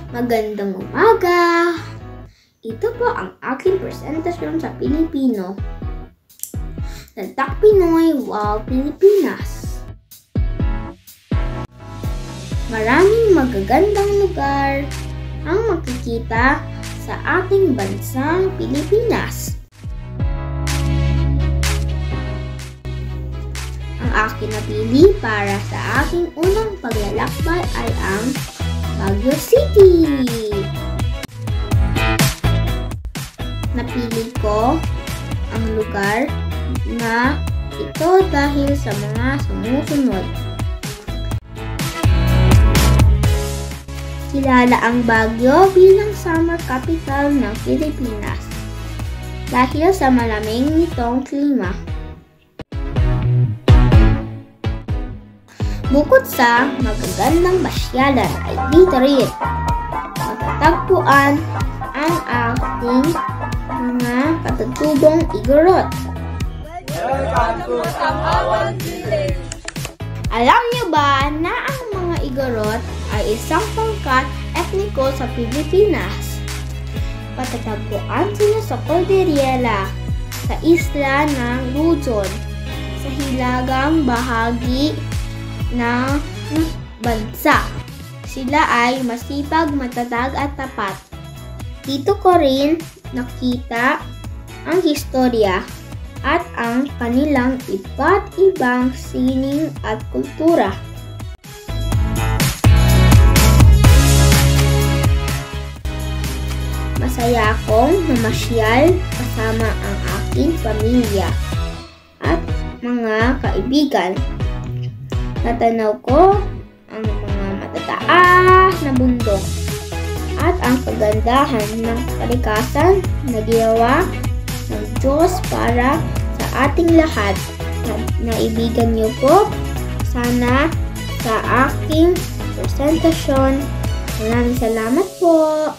Magandang umaga! Ito po ang aking presentasyon sa Pilipino. Tatak Pinoy, wow Pilipinas! Maraming magagandang lugar ang makikita sa ating bansang Pilipinas. Ang aking napili para sa aking unang paglalakbay ay ang Baguio City. Napili ko ang lugar na ito dahil sa mga sumusunod. Kilala ang Baguio bilang summer capital ng Pilipinas dahil sa malamig nitong klima. Bukod sa magagandang pasyalan ay dito rin matatagpuan ang ating mga katutubong Igorot. Welcome to Tamawan Village! Alam niyo ba na ang mga Igorot ay isang pangkat etniko sa Pilipinas? Matatagpuan sila sa Cordillera, sa isla ng Luzon, sa hilagang bahagi ng bansa. Sila ay masipag, matatag at tapat. Dito ko rin nakita ang historya at ang kanilang iba't ibang sining at kultura. Masaya akong namasyal kasama ang aking pamilya at mga kaibigan. Natanaw ko ang mga matataas na bundok at ang kagandahan ng kalikasan na ginawa ng Diyos para sa ating lahat. Naibigan niyo po sana sa aking presentasyon. Maraming salamat po!